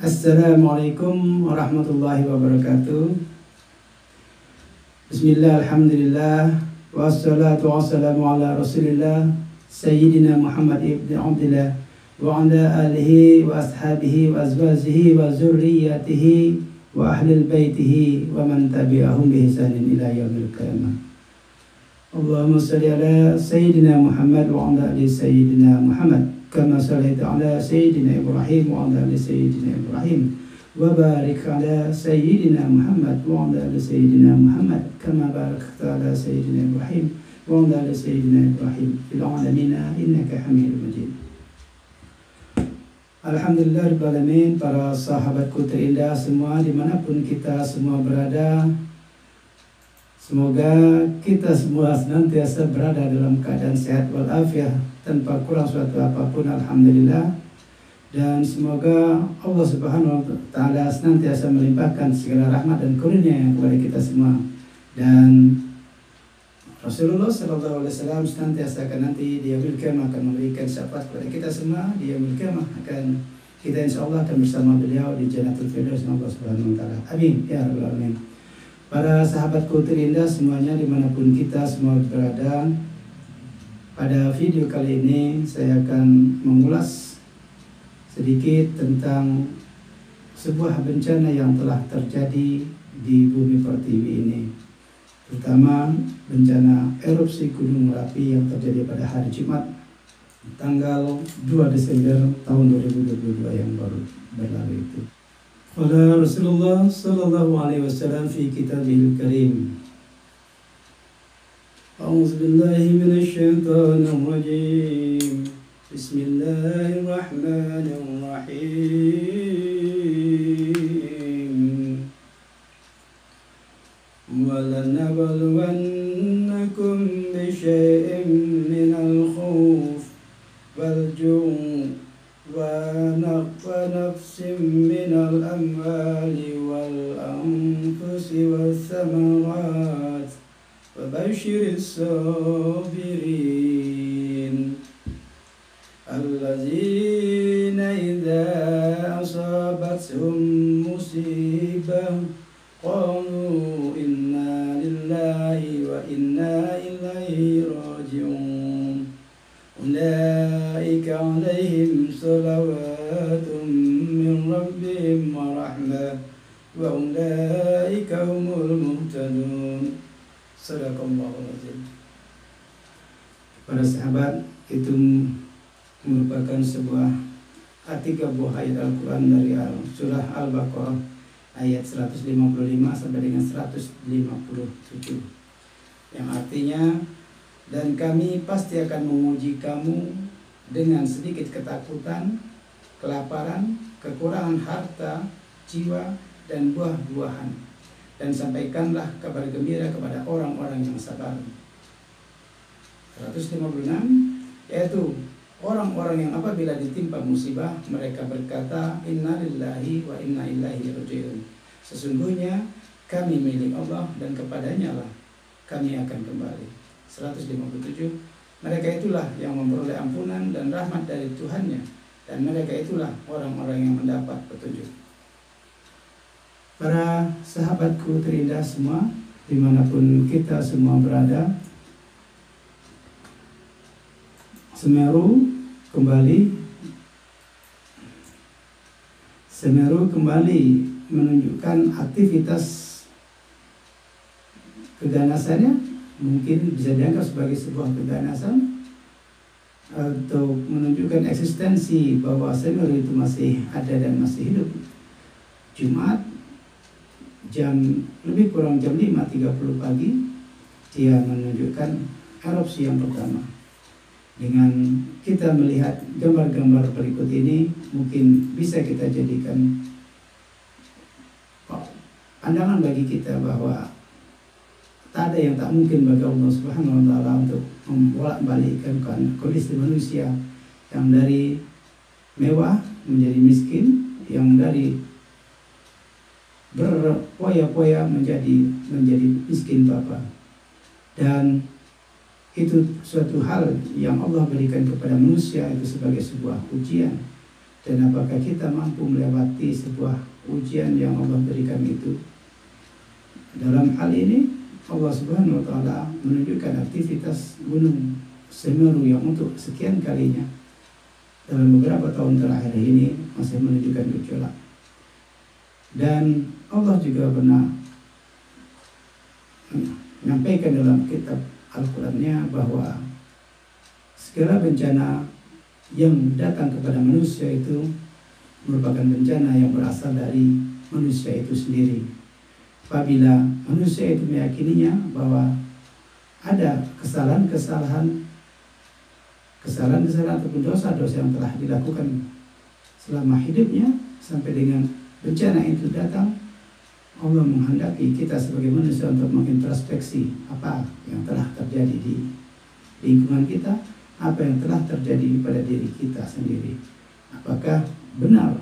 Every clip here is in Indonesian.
Assalamualaikum warahmatullahi wabarakatuh. Bismillah, alhamdulillah, wassalatu wassalamu ala rasulillah Sayyidina Muhammad ibn Abdillah wa ala alihi wa ashabihi wa azwajihi wa zurriyatihi wa ahlil baitihi wa man tabi'ahum bi ihsanin ila yaumil qiyamah. Allahumma salli ala Sayyidina Muhammad wa ala ali Sayyidina Muhammad kama sallaita ala Sayyidina Ibrahim wa ala ali Sayyidina Ibrahim wa barik ala Sayyidina Muhammad wa ala ali Sayyidina Muhammad kama barakta ala Sayyidina Ibrahim wa ala ali Sayyidina Ibrahim fil alamin innaka Hamidum Majid. Alhamdulillah rabbil alamin, para sahabatku terindah semua dimanapun kita semua berada, semoga kita semua senantiasa berada dalam keadaan sehat walafiat tanpa kurang suatu apapun, alhamdulillah. Dan semoga Allah Subhanahu wa taala senantiasa melimpahkan segala rahmat dan karunia kepada kita semua. Dan Rasulullah sallallahu alaihi wasallam senantiasa akan nanti di yaumil qiyamah akan memberikan syafaat kepada kita semua. Di yaumil qiyamah akan kita insyaallah akan bersama beliau di Jannatul Firdaus Allah Subhanahu wa taala. Amin ya rabbal alamin. Para sahabatku terindah semuanya dimanapun kita semua berada, pada video kali ini saya akan mengulas sedikit tentang sebuah bencana yang telah terjadi di bumi pertiwi ini, terutama bencana erupsi Gunung Merapi yang terjadi pada hari Jumat tanggal 2 Desember tahun 2022 yang baru berlalu itu. Qala Rasulullah sallallahu alaihi wasallam fi kitabihil karim, A'udzu billahi minasy syaithanir rajim. Bismillahirrahmanirrahim. Wa lanabluwannakum bi syai'in minal khawf wal ju' wa nafsin minal amwali wal anfusi was samarat wa basyiris sabirin allazina idza asabathum musibah qalu inna lillahi wa inna ilaihi raji'un ulaika alaihim salawatun min rabbihim wa rahmah wa ulaika humul muhtadun. Sadaqallahul azim. Para sahabat, itu merupakan sebuah ketiga buah ayat Al-Quran dari surah Al-Baqarah ayat 155 sampai dengan 157, yang artinya, dan kami pasti akan menguji kamu dengan sedikit ketakutan, kelaparan, kekurangan harta, jiwa, dan buah-buahan, dan sampaikanlah kabar gembira kepada orang-orang yang sabar. 156, yaitu orang-orang yang apabila ditimpa musibah mereka berkata inna lillahi wa inna ilaihi raji'un, sesungguhnya kami milik Allah dan kepadanya lah kami akan kembali. 157, mereka itulah yang memperoleh ampunan dan rahmat dari Tuhannya, dan mereka itulah orang-orang yang mendapat petunjuk. Para sahabatku terindah semua dimanapun kita semua berada, Semeru kembali menunjukkan aktivitas keganasannya, mungkin bisa dianggap sebagai sebuah keganasan atau menunjukkan eksistensi bahwa Semeru itu masih ada dan masih hidup. Jumat lebih kurang jam 5.30 pagi dia menunjukkan erupsi yang pertama. Dengan kita melihat gambar-gambar berikut ini, mungkin bisa kita jadikan pandangan bagi kita bahwa tak ada yang tak mungkin bagi Allah Subhanahu wa taala untuk membolak-balikkan kondisi manusia yang dari mewah menjadi miskin, yang dari berpoya-poya menjadi miskin papa. Dan itu suatu hal yang Allah berikan kepada manusia itu sebagai sebuah ujian Dan apakah kita mampu melewati sebuah ujian yang Allah berikan itu? Dalam hal ini Allah Subhanahu wa Ta'ala menunjukkan aktivitas gunung Semeru yang untuk sekian kalinya dalam beberapa tahun terakhir ini masih menunjukkan gejolak. Dan Allah juga pernah menyampaikan dalam kitab Al-Qurannya bahwa segala bencana yang datang kepada manusia itu merupakan bencana yang berasal dari manusia itu sendiri. Apabila manusia itu meyakininya bahwa ada kesalahan ataupun dosa-dosa yang telah dilakukan selama hidupnya sampai dengan bencana itu datang, Allah menghendaki kita sebagai manusia untuk mengintrospeksi apa yang telah terjadi di lingkungan kita, apa yang telah terjadi pada diri kita sendiri. Apakah benar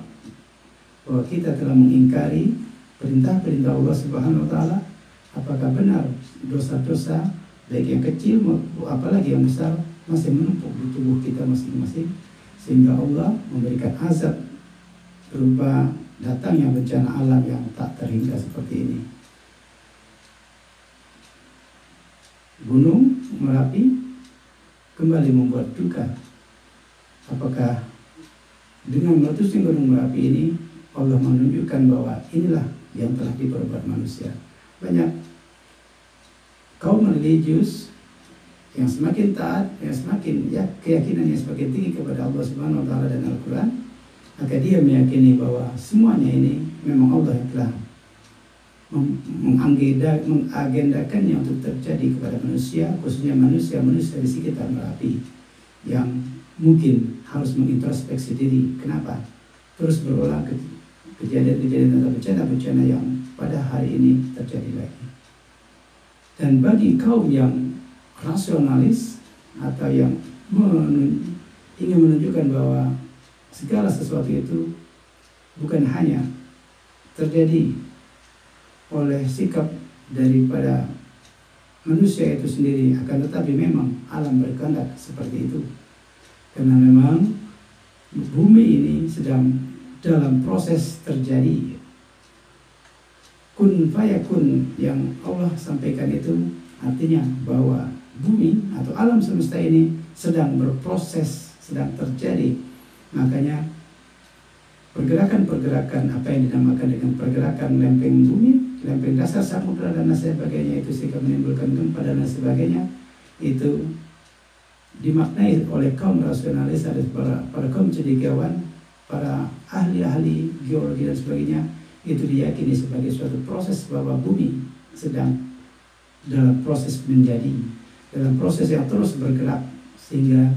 bahwa kita telah mengingkari perintah-perintah Allah Subhanahu wa Ta'ala? Apakah benar dosa-dosa baik yang kecil apalagi yang besar masih menumpuk di tubuh kita masing-masing, sehingga Allah memberikan azab berupa datangnya bencana alam yang tak terhingga seperti ini. Gunung Merapi kembali membuat duka. Apakah dengan meletusnya Gunung Merapi ini Allah menunjukkan bahwa inilah yang telah diperbuat manusia? Banyak kaum religius yang semakin taat, yang semakin keyakinannya semakin tinggi kepada Allah Subhanahu wa Ta'ala dan Al-Quran, maka dia meyakini bahwa semuanya ini memang Allah yang telah mengagendakannya untuk terjadi kepada manusia, khususnya manusia di sekitar Merapi yang mungkin harus mengintrospeksi diri. Kenapa terus berulang kejadian-kejadian atau bencana-bencana yang pada hari ini terjadi lagi? Dan bagi kaum yang rasionalis atau yang ingin menunjukkan bahwa segala sesuatu itu bukan hanya terjadi oleh sikap daripada manusia itu sendiri, akan tetapi memang alam berkehendak seperti itu. Karena memang bumi ini sedang dalam proses terjadi. Kun fayakun yang Allah sampaikan itu artinya bahwa bumi atau alam semesta ini sedang berproses, sedang terjadi. Makanya pergerakan-pergerakan apa yang dinamakan dengan pergerakan lempeng bumi, lempeng dasar samudra dan sebagainya itu sehingga menimbulkan gempa dan sebagainya, itu dimaknai oleh kaum rasionalis, ada para kaum cendekiawan, para ahli-ahli geologi dan sebagainya, itu diyakini sebagai suatu proses bahwa bumi sedang dalam proses menjadi, dalam proses yang terus bergerak, sehingga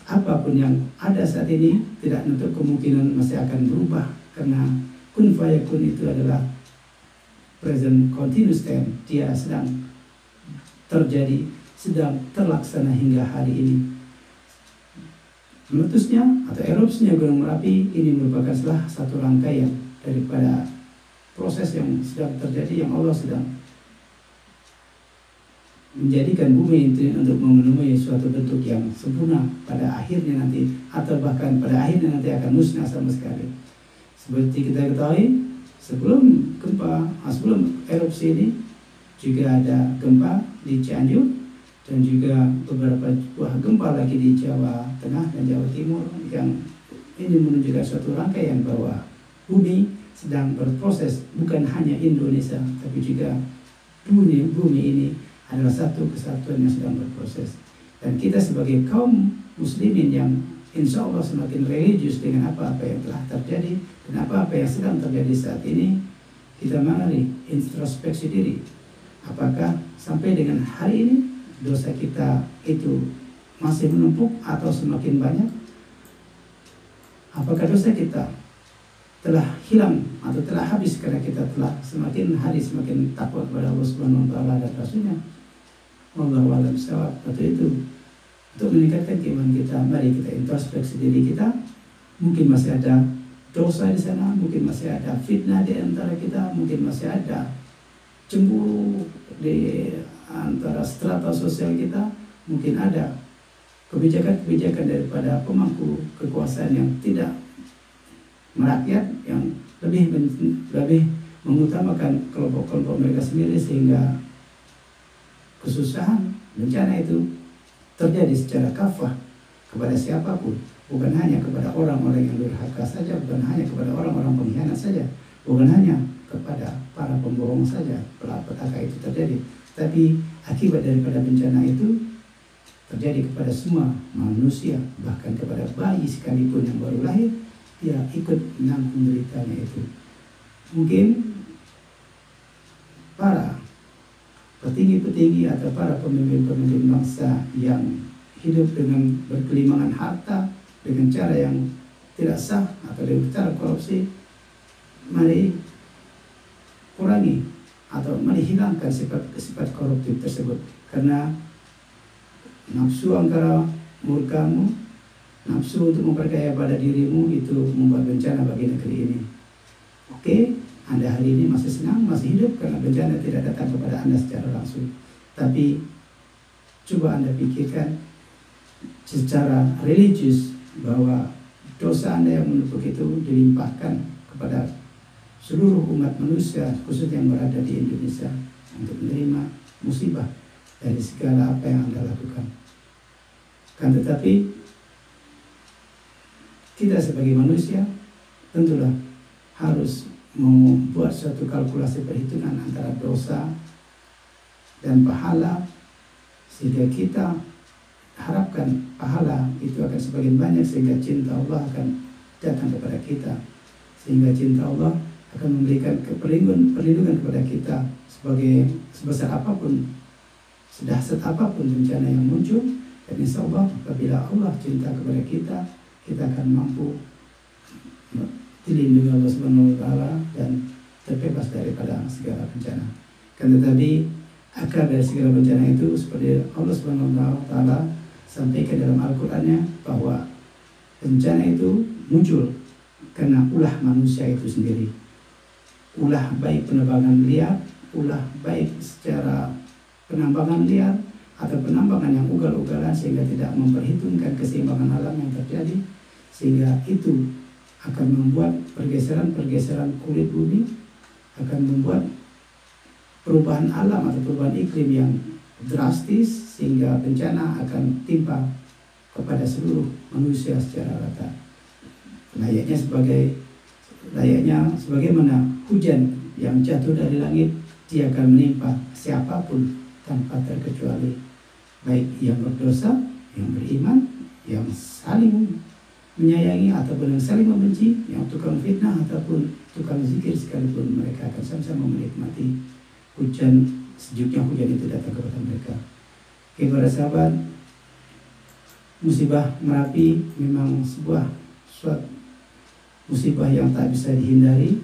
apapun yang ada saat ini tidak menutup kemungkinan masih akan berubah, karena kun fayakun itu adalah present continuous tense, dia sedang terjadi, sedang terlaksana hingga hari ini. Meletusnya atau erupsinya Gunung Merapi ini merupakan salah satu rangkaian daripada proses yang sedang terjadi, yang Allah sedang menjadikan bumi itu untuk memenuhi suatu bentuk yang sempurna pada akhirnya nanti, atau bahkan pada akhirnya nanti akan musnah sama sekali. Seperti kita ketahui, sebelum erupsi ini juga ada gempa di Cianjur, dan juga beberapa buah gempa lagi di Jawa Tengah dan Jawa Timur, yang ini menunjukkan suatu rangkaian bahwa bumi sedang berproses. Bukan hanya Indonesia, tapi juga bumi ini adalah satu kesatuan yang sedang berproses. Dan kita sebagai kaum muslimin yang insya Allah semakin religius dengan apa-apa yang telah terjadi dan apa-apa yang sedang terjadi saat ini, kita mari introspeksi diri. Apakah sampai dengan hari ini dosa kita itu masih menumpuk atau semakin banyak? Apakah dosa kita telah hilang atau telah habis karena kita telah semakin hari semakin takwa kepada Allah Subhanahu wa Ta'ala dan Rasulnya? Wallahu a'lam bishawab. Atau itu untuk meningkatkan keimanan kita, mari kita introspeksi diri kita. Mungkin masih ada dosa di sana, mungkin masih ada fitnah di antara kita, mungkin masih ada cemburu di antara strata sosial kita, mungkin ada kebijakan-kebijakan daripada pemangku kekuasaan yang tidak merakyat, yang lebih mengutamakan kelompok-kelompok mereka sendiri, sehingga kesusahan, bencana itu terjadi secara kafah kepada siapapun, bukan hanya kepada orang-orang yang durhaka saja, bukan hanya kepada orang-orang pengkhianat saja, bukan hanya kepada para pembohong saja petaka itu terjadi, tapi akibat daripada bencana itu terjadi kepada semua manusia, bahkan kepada bayi sekalipun yang baru lahir, dia ikut menanggung deritanya itu. Mungkin para petinggi-petinggi atau para pemimpin-pemimpin bangsa yang hidup dengan berkelimangan harta dengan cara yang tidak sah atau dengan cara korupsi, mari kurangi atau mari hilangkan sifat koruptif tersebut, karena nafsu angkara murkamu, nafsu untuk memperkaya pada dirimu itu membuat bencana bagi negeri ini. Oke, Anda hari ini masih senang, masih hidup karena bencana tidak datang kepada Anda secara langsung. Tapi coba Anda pikirkan secara religius bahwa dosa Anda yang menumpuk itu dilimpahkan kepada seluruh umat manusia, khususnya yang berada di Indonesia, untuk menerima musibah dari segala apa yang Anda lakukan. Kan tetapi kita sebagai manusia tentulah harus membuat suatu kalkulasi perhitungan antara dosa dan pahala, sehingga kita harapkan pahala itu akan semakin banyak, sehingga cinta Allah akan datang kepada kita, sehingga cinta Allah akan memberikan perlindungan kepada kita sebagai sebesar apapun, sedahsyat apapun bencana yang muncul. Dan insya Allah apabila Allah cinta kepada kita, kita akan mampu dilindungi Allah Subhanahu wa Ta'ala dan terbebas daripada segala bencana. Kan tetapi akar dari segala bencana itu seperti Allah Subhanahu wa Ta'ala sampaikan dalam Al-Qur'annya, bahwa bencana itu muncul karena ulah manusia itu sendiri. Ulah baik penebangan liar, ulah baik secara penambangan liar atau penambangan yang ugal-ugalan, sehingga tidak memperhitungkan keseimbangan alam yang terjadi, sehingga itu akan membuat pergeseran-pergeseran kulit bumi, akan membuat perubahan alam atau perubahan iklim yang drastis, sehingga bencana akan timpa kepada seluruh manusia secara rata. Layaknya sebagaimana hujan yang jatuh dari langit, dia akan menimpa siapapun tanpa terkecuali, baik yang berdosa, yang beriman, yang saling menyayangi ataupun yang saling membenci, yang tukang fitnah ataupun tukang zikir sekalipun, mereka akan sama-sama menikmati hujan, sejuknya hujan itu datang kepada mereka. Oke, para sahabat, musibah Merapi memang sebuah suatu musibah yang tak bisa dihindari.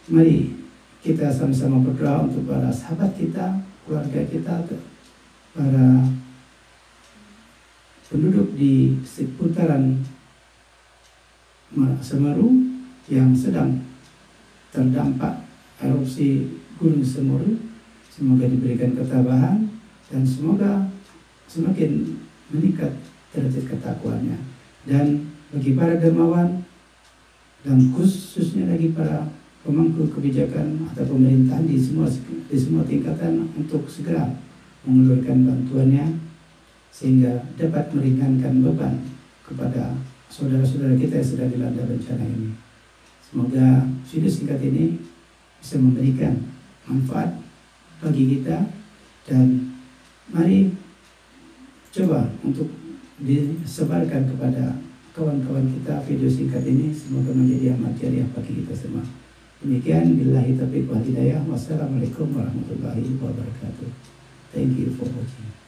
Mari kita sama-sama berdoa untuk para sahabat kita, keluarga kita, para penduduk di seputaran Semeru yang sedang terdampak erupsi Gunung Semeru. Semoga diberikan ketabahan dan semoga semakin meningkat derajat ketakwaannya. Dan bagi para dermawan dan khususnya bagi para pemangku kebijakan atau pemerintahan di semua tingkatan untuk segera mengeluarkan bantuannya, sehingga dapat meringankan beban kepada saudara-saudara kita yang sedang dilanda bencana ini. Semoga video singkat ini bisa memberikan manfaat bagi kita, dan mari coba untuk disebarkan kepada kawan-kawan kita video singkat ini, semoga menjadi amal jariah bagi kita semua. Demikian, billahi taufiq wal hidayah. Wassalamualaikum warahmatullahi wabarakatuh. Thank you for watching.